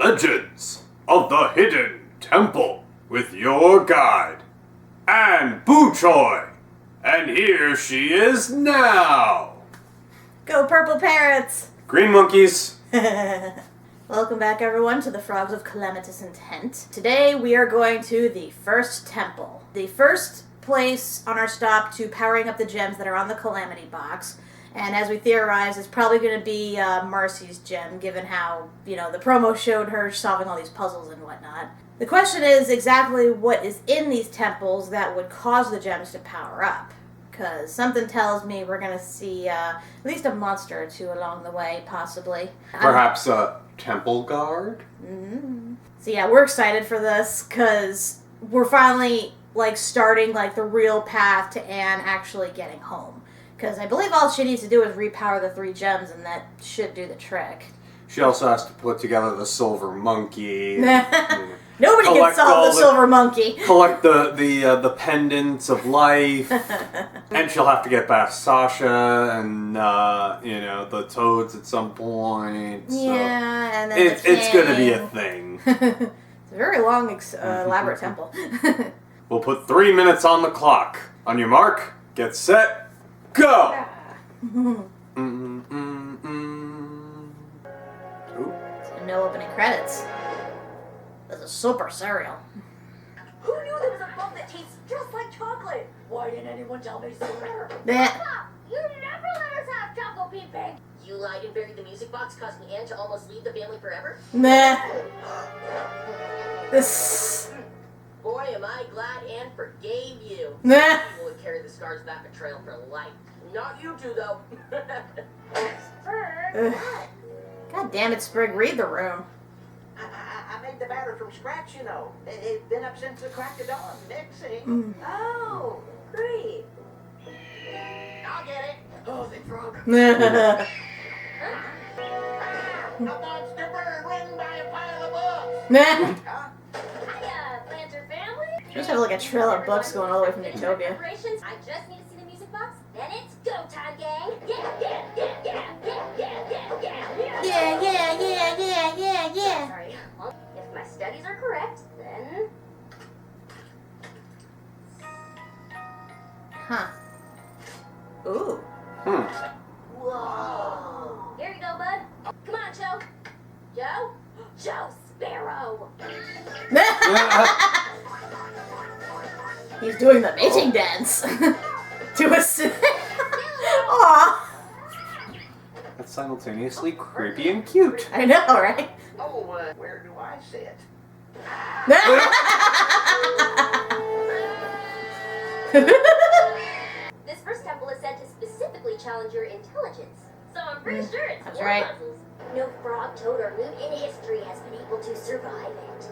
Legends of the Hidden Temple with your guide, Anne Boochoy. And here she is now. Go purple parrots! Green monkeys. Welcome back everyone to the Frogs of Calamitous Intent. Today we are going to the first temple. The first place on our stop to powering up the gems that are on the Calamity box. And as we theorize, it's probably going to be Marcy's gem, given how, the promo showed her solving all these puzzles and whatnot. The question is exactly what is in these temples that would cause the gems to power up. Because something tells me we're going to see at least a monster or two along the way, possibly. Perhaps a temple guard? Mm-hmm. So yeah, we're excited for this, because we're finally, starting, the real path to Anne actually getting home. Because I believe all she needs to do is repower the 3 gems, and that should do the trick. She also has to put together the silver monkey. Nobody can solve the silver monkey. Collect the pendants of life. And she'll have to get back Sasha and, the toads at some point. So yeah, and then it's going to be a thing. It's a very long, elaborate temple. We'll put 3 minutes on the clock. On your mark, get set, go! So no opening credits. This is super cereal. Who knew there was a bug that tastes just like chocolate? Why didn't anyone tell me sooner? Papa, you never let us have Choco Pea Pig. You lied and buried the music box, causing Anne to almost leave the family forever? Nah. This... Boy, am I glad Anne forgave you. Nah. You would carry the scars of that betrayal for life. Not you two, though. Sprig, God damn it, Sprig, read the room. I made the batter from scratch, It's been up since the crack of dawn, mixing. Oh, great. I'll get it. Oh, the frog. Nah. A monster bird ridden by a pile of books. Nah. Hiya, Plantar family. She must have a trail of books going all the way from Utopia. Preparations. I just need to see the music box. Then it's go time, gang. Yeah. Sorry. Well, if my studies are correct, then... Huh. Ooh. Whoa. Here you go, bud. Come on, Joe. Joe? Joe Sparrow. He's doing the mating dance. To a... Aww. That's simultaneously creepy and cute. I know, right? Oh, where do I sit? This first temple is said to specifically challenge your intelligence. So I'm pretty sure it's That's more right. puzzles. No frog, toad, or loon in history has been able to survive it.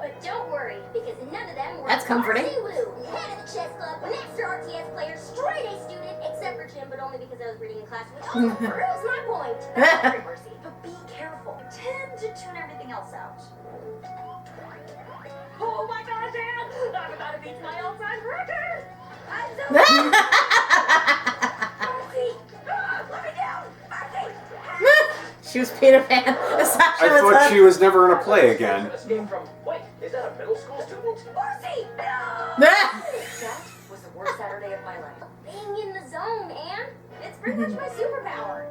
But don't worry, because none of them were That's comforting. Marcy Woo, head of the chess club, master RTS player, straight A student, except for Jim, but only because I was reading in class, which also proves my point. That's very Marcy, but be careful. Tend to tune everything else out. Oh my gosh, Anne! I'm about to beat my all-time record! I'm so Marcy! Let me down! Marcy! She was Peter Pan. I thought she was never in a play again. Escape from, wait, is that a middle school student? Marcy! No! That was the worst Saturday of my life. Being in the zone, Anne. It's pretty much my superpower.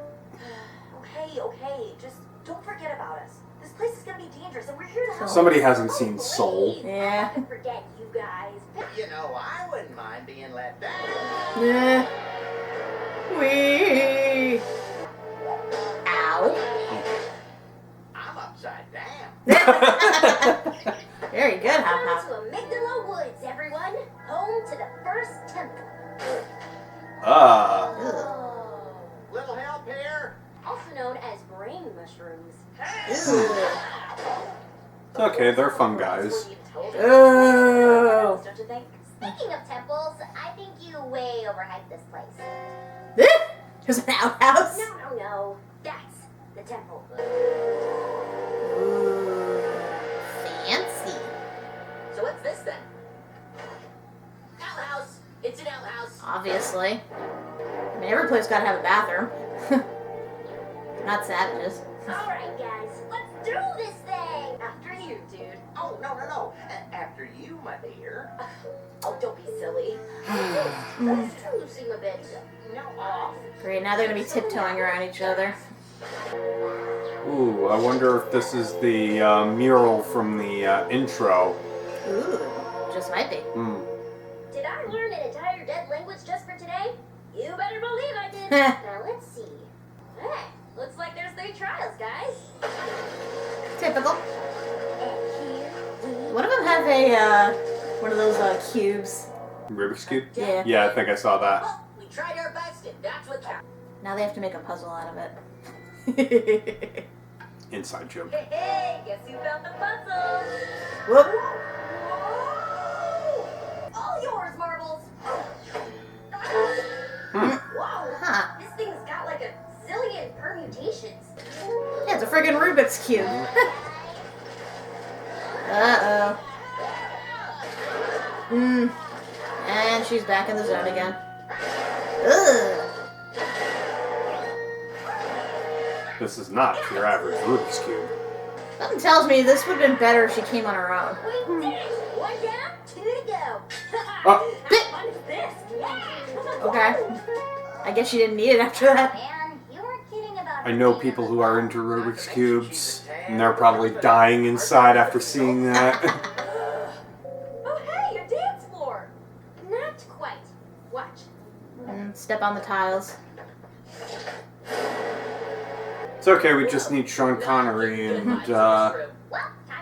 Okay, just don't forget about us. This place is gonna be dangerous, and we're here to help. Somebody hasn't seen Soul. Please, Yeah. I can forget you guys. I wouldn't mind being let down. Nah. Wee. Ow. I'm upside down. Very good, Hop Welcome Hop. to Amygdala Woods, everyone. Home to the first temple. Ah. Ugh. Little help here? Also known as brain mushrooms. Okay, they're fun guys. Oh. Don't you think? Speaking of temples, I think you way overhyped this place. There's an outhouse. No. That's the temple. Ooh. Fancy. So what's this then? Outhouse. It's an outhouse. Obviously. I mean, every place gotta have a bathroom. They're not savages. All right, guys, let's do my dear. Oh, don't be silly. Those two seem a bit off. Great, now they're gonna be tiptoeing around each other. Ooh, I wonder if this is the mural from the intro. Ooh, just might be. Did I learn an entire dead language just for today? You better believe I did. Now let's see. Hey, looks like there's 3 trials, guys. Typical. And here we One of them have a, one of those cubes. Rubik's Cube? Yeah. Yeah, I think I saw that. Well, we tried our best, and that's what counts. Now they have to make a puzzle out of it. Inside joke. Hey, guess who found the puzzle? Whoop. Whoa! All yours, Marbles. Whoa! Huh. This thing's got like a zillion permutations. Yeah, it's a friggin' Rubik's Cube. Uh-oh. And she's back in the zone again. Ugh. This is not your average Rubik's Cube. Something tells me this would have been better if she came on her own. We did it! 1 down, 2 to go. Oh. How fun is this? Yeah! Okay. I guess she didn't need it after that. Man, you weren't kidding about I know people who are into Rubik's Cubes, and they're probably dying inside after seeing that. Oh, hey, a dance floor. Not quite. Watch. Step on the tiles. It's okay, we just need Sean Connery and Well, time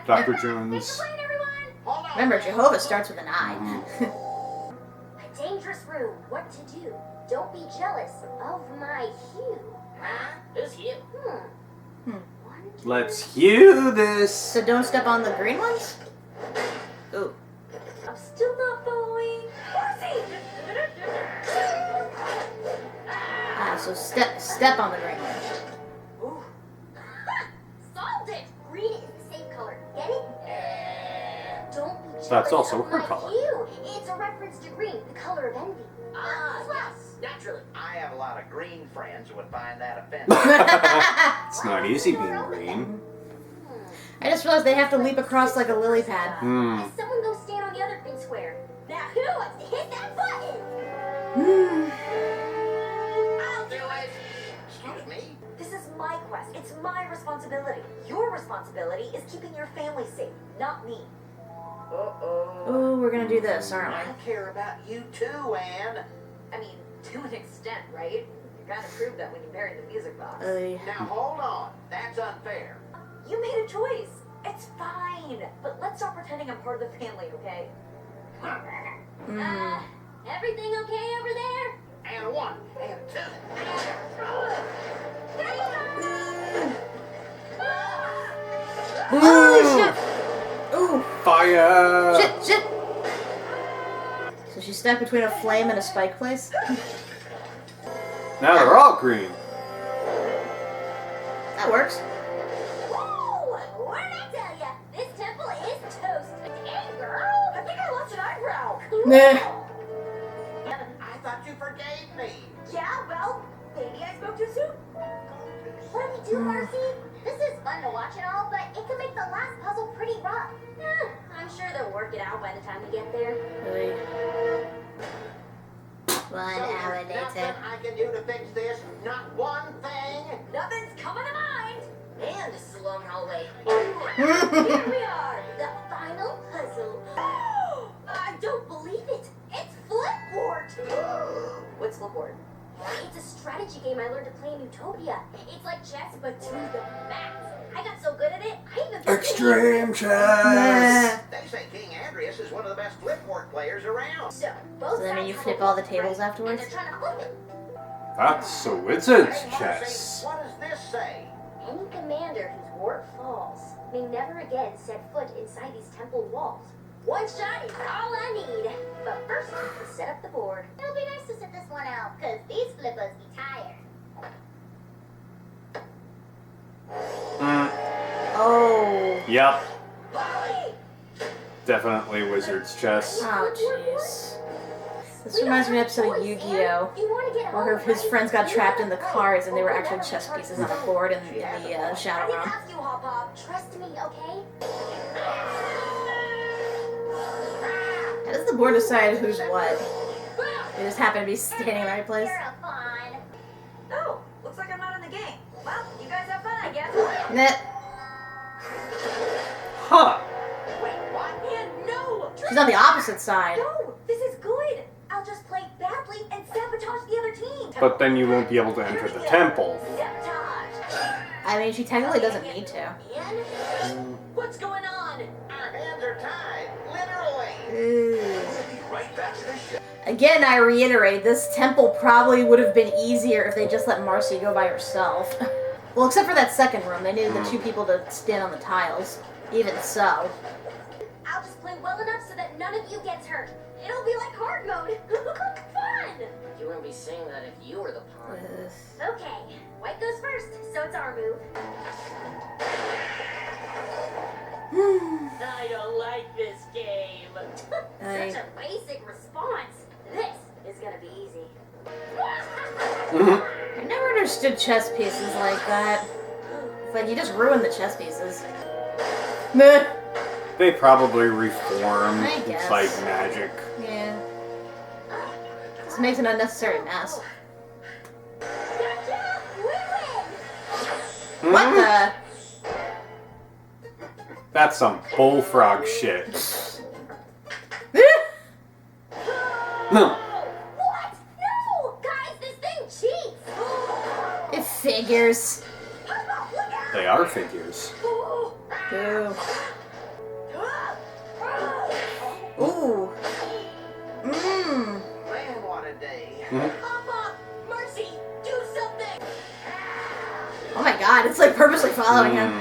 Dr. to Jones. plane, everyone. Hold on. Remember, Jehovah starts with an I. A dangerous room. What to do? Don't be jealous of my hue. Huh? Who's you? One, two, Let's hew this! So don't step on the green ones? Ooh. I'm still not following. Marcy! Ah, so step on the green ones. Ooh. solved it. Green is the same color. Get it? Don't be jealous That's also of her my color. hue. It's a reference to green, the color of envy. Yes, naturally. I have a lot of green friends who would find that offensive. It's not easy being green. I just realized they have to leap across like a lily pad. Someone go stand on the other green square. Now who wants to hit that button? I'll do it. Excuse me? This is my quest. It's my responsibility. Your responsibility is keeping your family safe, not me. Uh-oh. Ooh, we're gonna do this, aren't I we? care about you too, Anne. I mean, to an extent, right? You gotta prove that when you bury the music box. Now hold on. That's unfair. You made a choice. It's fine. But let's stop pretending I'm part of the family, okay? Everything okay over there? And 1, and 2. Ooh, shit! Ooh, Fire! shit! So she's stuck between a flame and a spike place? Now they're all green. That works. Woo! What'd I tell ya? This temple is toast. Dang, girl. I think I lost an eyebrow. Nah. I thought you forgave me. Yeah, well, maybe I spoke too soon. What do we do, Marcy? This is fun to watch and all, but it can make the last puzzle pretty rough. I'm sure they'll work it out by the time we get there. 1 So hour there's nothing later. I can do to fix this. Not one thing. Nothing's coming to mind. Man, this is a long hallway. Here we are. The final puzzle. I don't believe it. It's Flipboard. What's Flipboard? It's a strategy game I learned to play in Utopia. It's like chess, but to the max. I got so good at it, I even Extreme chess! They say King Andreas is one of the best flipboard players around. So, both So then sides you have flip a all the wolf, tables right? afterwards? And they're trying to flip it. That's so wizard's Hey, Marcy, chess. what does this say? Any commander whose work falls may never again set foot inside these temple walls. One shot is all I need. But first, let's set up the board. It'll be nice to sit this one out, because these flippers be tired. Oh. Yep. Definitely wizard's chess. Oh, jeez. This reminds me of an episode of Yu-Gi-Oh! You want to get Where home, his right? friends got trapped in the cards and they were Oh, actually never chess mind. pieces on a board in the I Shadow didn't Realm. ask you, Hop Hop. Trust me, okay? board decide who's what? They just happen to be standing in the right place. You're a fun. Oh, looks like I'm not in the game. Well, you guys have fun, I guess. Nah. Huh. Wait, what? And no! She's on the opposite side. No, this is good. I'll just play badly and sabotage the other team. But then you won't be able to enter the temple. Sabotage. I mean, she technically doesn't need to. Man, what's going on? Our hands are tied, literally. Right back to the show. Again, I reiterate, this temple probably would have been easier if they just let Marcy go by herself. Well, except for that second room. They needed the two people to stand on the tiles. Even so. I'll just play well enough so that none of you gets hurt. It'll be like hard mode. Fun! You wouldn't be saying that if you were the pawn. Okay, white goes first, so it's our move. I don't like this game. I- Such a basic response. This is gonna be easy. I never understood chess pieces like that. It's like, you just ruined the chess pieces. Meh. They probably reform. I It's guess. like magic. Yeah. This makes an unnecessary mess. Gotcha! We win! What the? That's some bullfrog shit. No. What? No! Guys, this thing cheats! It figures. They are figures. Ooh. Ooh. Mmm. Man, what a day. Papa! Marcy! Do something! Oh my god, it's like purposely following him.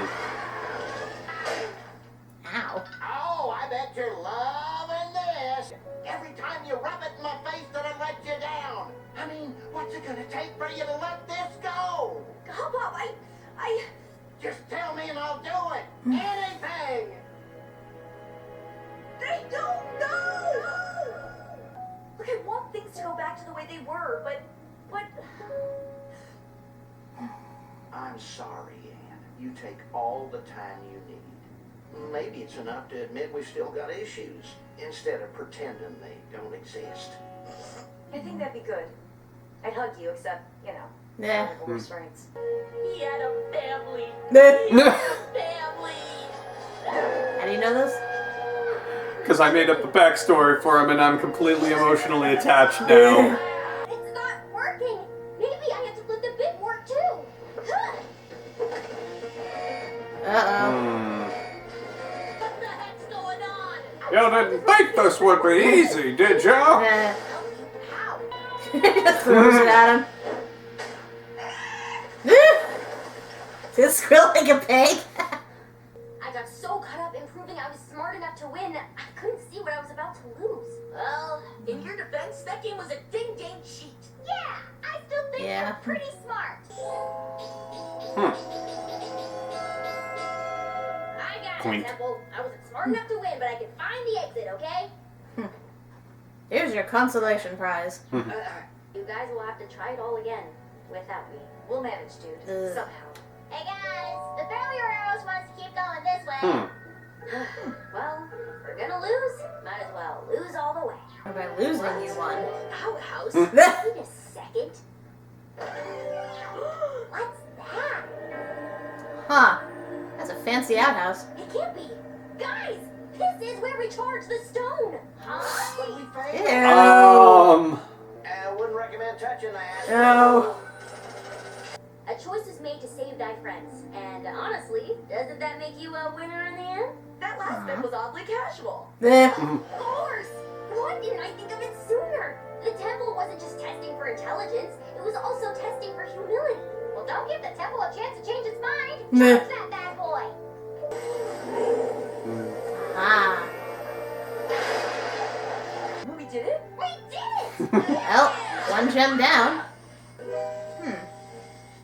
Ow. Oh, I bet you're loving this. Every time you rub it in my face, then I let you down. I mean, what's it gonna take for you to let this go? Papa, I... Just tell me and I'll do it. Anything. They don't know! Look, I want things to go back to the way they were, but... I'm sorry, Anne. You take all the time you need. Maybe it's enough to admit we've still got issues, instead of pretending they don't exist. I think that'd be good. I'd hug you, except, you know, Yeah. medical restraints. He had a family. How Family. do you know this? Because I made up a backstory for him and I'm completely emotionally attached now. It's not working! Maybe I have to put the bit work too! Uh-oh. What the heck's going on? You didn't think this would be easy, did ya? How? Just throws it at him. Just squeal like a pig. I got so caught up in proving I was smart enough to win, I couldn't see what I was about to lose. Well, in your defense, that game was a ding-dang cheat. Yeah, I still think Yeah. you're pretty smart. I got Point. it, Temple. I wasn't smart enough to win, but I can find the exit, okay? Here's your consolation prize. You guys will have to try it all again without me. We'll manage, dude. Ugh. Somehow. Hey guys, the failure arrows wants to keep going this way. Well, if we're gonna lose, might as well lose all the way. Or by losing, you won. Outhouse? Wait a second. What's that? Huh. That's a fancy outhouse. It can't be. Guys, this is where we charge the stone. What do Huh? we think? Ew. Wouldn't recommend touching that. No. A choice is made to save thy friends. And honestly, doesn't that make you a winner in the end? That last bit was oddly casual. Eh. Of course! Why didn't I think of it sooner? The temple wasn't just testing for intelligence, it was also testing for humility. Well, don't give the temple a chance to change its mind. Meh. Charge that bad boy. Ah. We did it? We did it! Well, one gem down.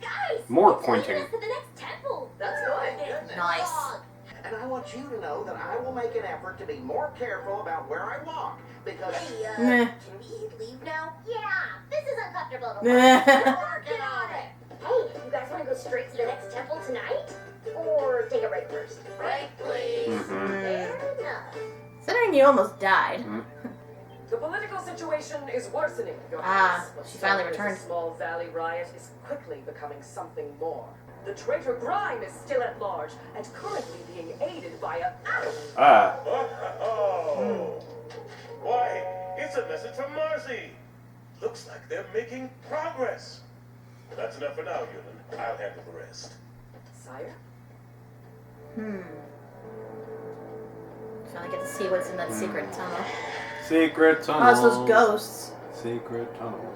Guys! More it's leading pointing. us to the next temple. That's good. Nice. And I want you to know that I will make an effort to be more careful about where I walk, because Hey, Meh. can we leave now? Yeah, this is uncomfortable to watch. Nah. working on it. Hey, you guys want to go straight to the next temple tonight? Or take a break first? Break, please. Mhm. Fair enough. Considering you almost died. situation is worsening, Your Ah, Highness. What she finally started as returned. a small valley riot is quickly becoming something more. The traitor Grime is still at large and currently being aided by a... Ah. Oh. Why, it's a message from Marcy. Looks like they're making progress. That's enough for now, Ewan. I'll handle the rest. Sire? Finally get to see what's in that secret tunnel. Secret tunnel. Oh, it's those ghosts. Secret tunnel.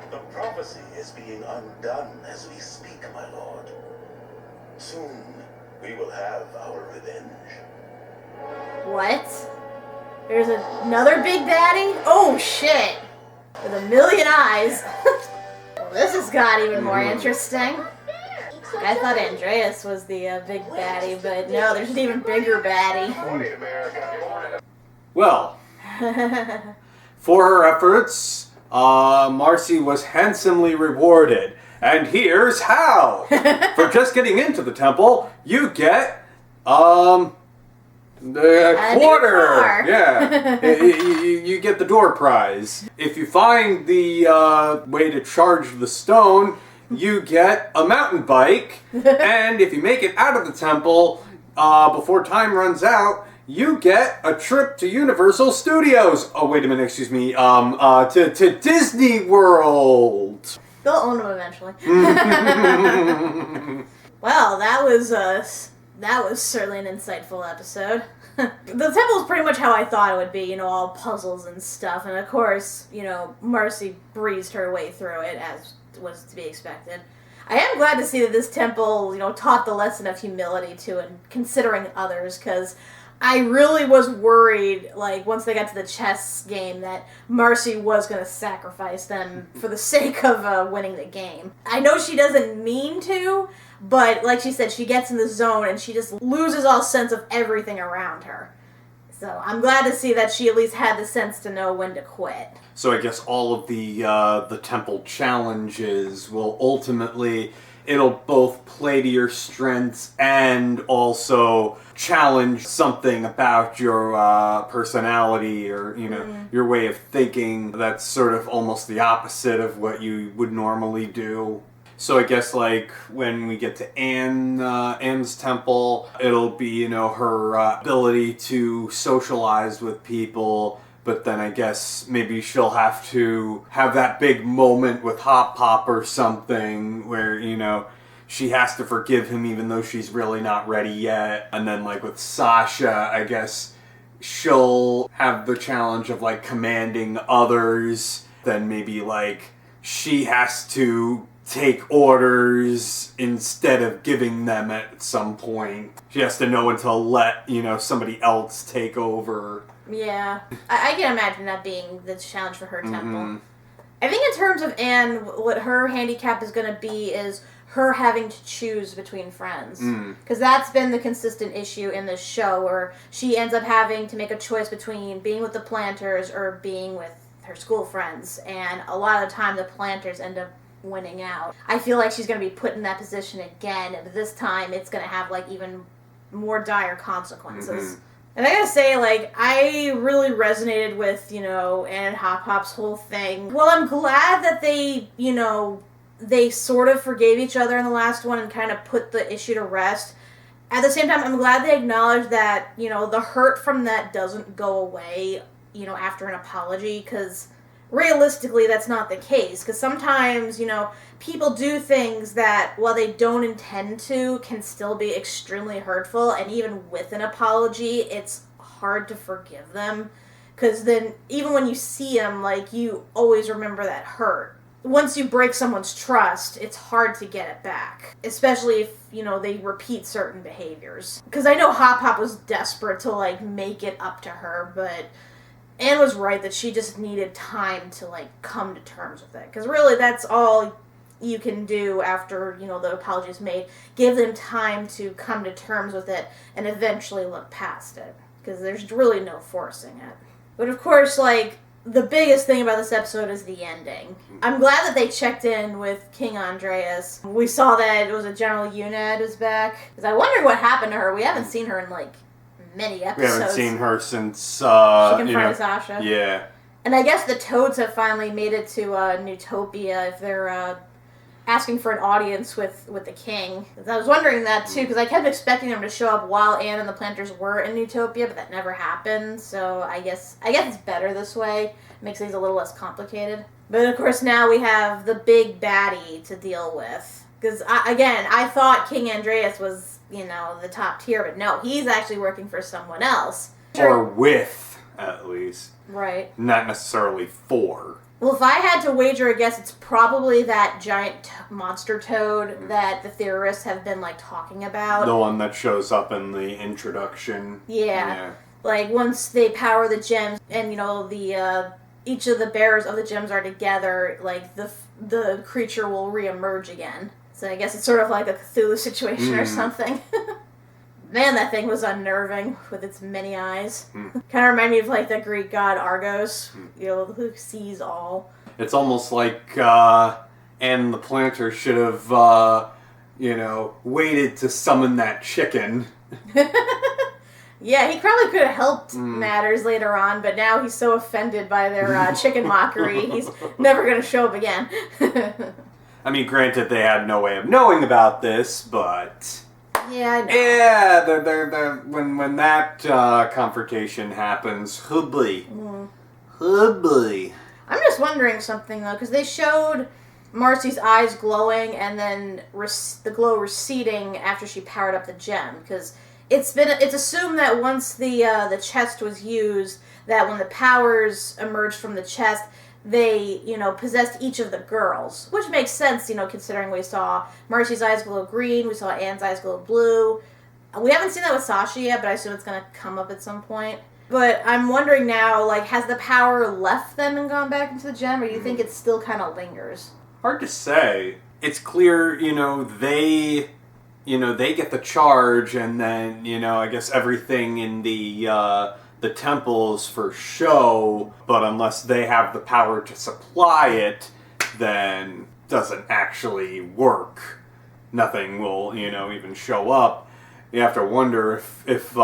The prophecy is being undone as we speak, my lord. Soon, we will have our revenge. What? There's another big baddie? Oh, shit. With a million eyes. Well, this has got even more interesting. I thought Andreas was the big baddie, but no, there's an even bigger baddie. Well, for her efforts, Marcy was handsomely rewarded. And here's how! For just getting into the temple, you get, the quarter! car. Yeah. you get the door prize. If you find the way to charge the stone, you get a mountain bike. And if you make it out of the temple before time runs out, you get a trip to Universal Studios. Oh, wait a minute, excuse me. To Disney World. They'll own them eventually. Well, that was certainly an insightful episode. The temple is pretty much how I thought it would be, all puzzles and stuff. And of course, Marcy breezed her way through it, as was to be expected. I am glad to see that this temple, taught the lesson of humility to and considering others, because I really was worried, once they got to the chess game, that Marcy was going to sacrifice them for the sake of winning the game. I know she doesn't mean to, but like she said, she gets in the zone and she just loses all sense of everything around her. So I'm glad to see that she at least had the sense to know when to quit. So I guess all of the temple challenges will ultimately, it'll both play to your strengths and also challenge something about your personality or, your way of thinking that's sort of almost the opposite of what you would normally do. So I guess when we get to Anne's temple, it'll be, her ability to socialize with people. But then I guess maybe she'll have to have that big moment with Hop Pop or something where, she has to forgive him even though she's really not ready yet. And then with Sasha, I guess she'll have the challenge of commanding others. Then maybe she has to take orders instead of giving them at some point. She has to know when to let, somebody else take over. Yeah, I can imagine that being the challenge for her temple. I think in terms of Anne, what her handicap is going to be is her having to choose between friends. Because that's been the consistent issue in this show, where she ends up having to make a choice between being with the Plantars or being with her school friends. And a lot of the time, the Plantars end up winning out. I feel like she's going to be put in that position again, but this time it's going to have even more dire consequences. And I gotta say, I really resonated with, Anne and Hop Pop's whole thing. Well, I'm glad that they, they sort of forgave each other in the last one and kind of put the issue to rest. At the same time, I'm glad they acknowledged that, the hurt from that doesn't go away, after an apology, because realistically, that's not the case. Because sometimes, people do things that, while they don't intend to, can still be extremely hurtful. And even with an apology, it's hard to forgive them. Because then, even when you see them, you always remember that hurt. Once you break someone's trust, it's hard to get it back. Especially if, they repeat certain behaviors. Because I know Hop Hop was desperate to, make it up to her, but Anne was right that she just needed time to, come to terms with it. Because really, that's all you can do after, the apology is made. Give them time to come to terms with it and eventually look past it. Because there's really no forcing it. But of course, the biggest thing about this episode is the ending. I'm glad that they checked in with King Andreas. We saw that it was a General Unad was back. Because I wondered what happened to her. We haven't seen her in, many episodes. We haven't seen her since, she confronted Sasha. Yeah. And I guess the Toads have finally made it to Newtopia if they're asking for an audience with the king. I was wondering that too, because I kept expecting them to show up while Anne and the Plantars were in Newtopia, but that never happened. So I guess it's better this way. It makes things a little less complicated. But of course now we have the big baddie to deal with. Because I thought King Andreas was, the top tier, but no, he's actually working for someone else. Or with, at least. Right. Not necessarily for. Well, if I had to wager a guess, it's probably that giant monster toad that the theorists have been, talking about. The one that shows up in the introduction. Yeah. Like, once they power the gems and, each of the bearers of the gems are together, the creature will reemerge again. So I guess it's sort of like a Cthulhu situation or something. Man, that thing was unnerving with its many eyes. Kind of reminded me of the Greek god Argos, who sees all. It's almost like and the Plantars should have, waited to summon that chicken. Yeah, he probably could have helped matters later on, but now he's so offended by their chicken mockery, he's never going to show up again. I mean, granted, they had no way of knowing about this, but... Yeah, I know. Yeah, they're when that confrontation happens, hoobly. I'm just wondering something though, because they showed Marcy's eyes glowing and then the glow receding after she powered up the gem. Because it's assumed that once the chest was used, that when the powers emerged from the chest, they, possessed each of the girls. Which makes sense, considering we saw Marcy's eyes glow green, we saw Anne's eyes glow blue. We haven't seen that with Sasha yet, but I assume it's going to come up at some point. But I'm wondering now, has the power left them and gone back into the gem, or do you think it still kind of lingers? Hard to say. It's clear, they get the charge, and then, I guess everything in the temples for show, but unless they have the power to supply it, then doesn't actually work. Nothing will, even show up. You have to wonder if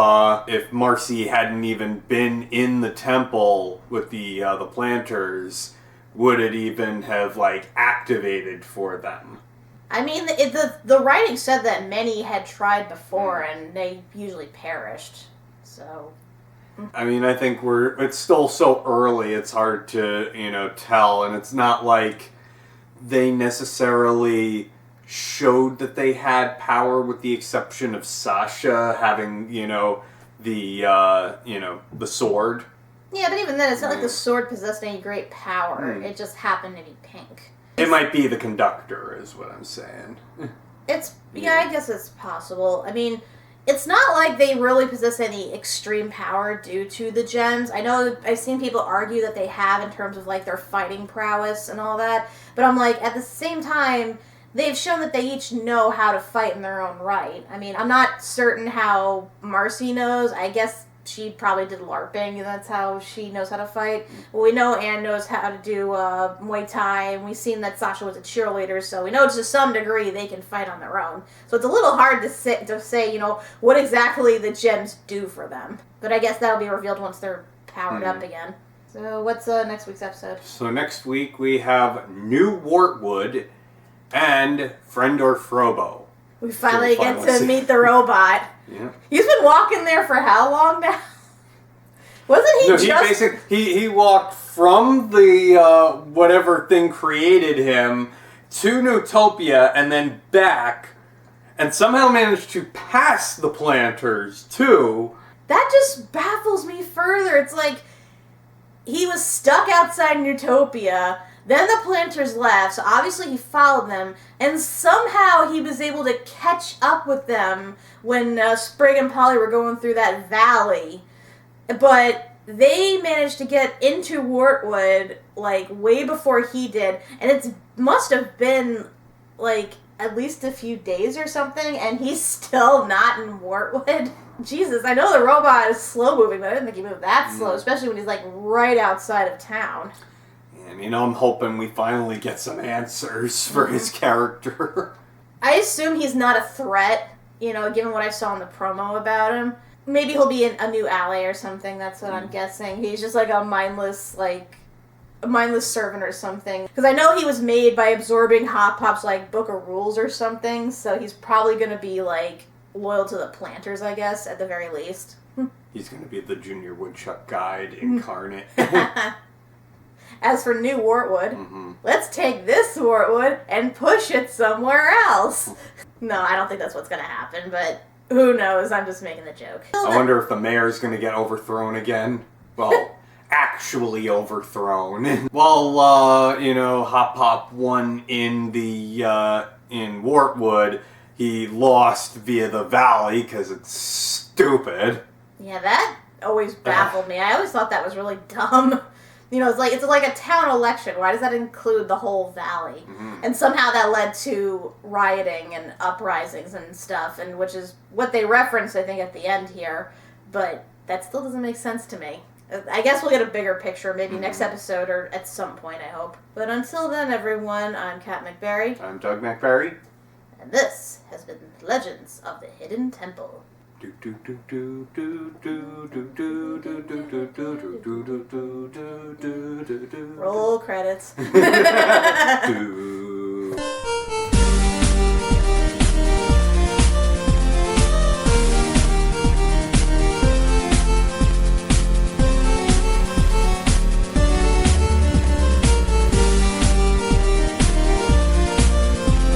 Marcy hadn't even been in the temple with the Plantars, would it even have activated for them? I mean, the writing said that many had tried before, and they usually perished. So. I mean, I think it's still so early, it's hard to, tell, and it's not like they necessarily showed that they had power with the exception of Sasha having, the sword. Yeah, but even then, it's not like the sword possessed any great power. It just happened to be pink. It might be the conductor, is what I'm saying. I guess it's possible. I mean, it's not like they really possess any extreme power due to the gems. I know I've seen people argue that they have in terms of their fighting prowess and all that, but I'm at the same time, they've shown that they each know how to fight in their own right. I mean, I'm not certain how Marcy knows. I guess she probably did LARPing, and that's how she knows how to fight. Well, we know Anne knows how to do Muay Thai, and we've seen that Sasha was a cheerleader, so we know to some degree they can fight on their own. So it's a little hard to say, what exactly the gems do for them. But I guess that'll be revealed once they're powered up again. So what's next week's episode? So next week we have New Wartwood and Friend or Frobo. We finally get to meet the robot. Yeah. He's been walking there for how long now? Wasn't he he walked from the whatever thing created him to Newtopia and then back, and somehow managed to pass the Plantars too. That just baffles me further. It's like he was stuck outside Newtopia. Then the Plantars left, so obviously he followed them, and somehow he was able to catch up with them when Sprig and Polly were going through that valley. But they managed to get into Wartwood, way before he did, and it must have been, at least a few days or something, and he's still not in Wartwood. Jesus, I know the robot is slow-moving, but I didn't think he moved that slow, especially when he's, right outside of town. And, I'm hoping we finally get some answers for his character. I assume he's not a threat, given what I saw in the promo about him. Maybe he'll be a new ally or something, that's what I'm guessing. He's just a mindless, a mindless servant or something. Because I know he was made by absorbing Hop Pop's, like, book of rules or something, so he's probably going to be, like, loyal to the Plantars, I guess, at the very least. He's going to be the Junior Woodchuck Guide incarnate. As for New Wartwood, let's take this Wartwood and push it somewhere else. No, I don't think that's what's going to happen, but who knows? I'm just making the joke. I wonder if the mayor's going to get overthrown again. Well, actually overthrown. Well, you know, Hop Pop won in the, in Wartwood. He lost via the Valley because it's stupid. Yeah, that always baffled me. I always thought that was really dumb. You know, it's like a town election. Why does that include the whole valley? And somehow that led to rioting and uprisings and stuff, and which is what they reference, I think, at the end here. But that still doesn't make sense to me. I guess we'll get a bigger picture maybe next episode or at some point, I hope. But until then, everyone, I'm Kat MacBerrie. I'm Doug MacBerrie. And this has been Legends of the Hidden Temple. Roll credits.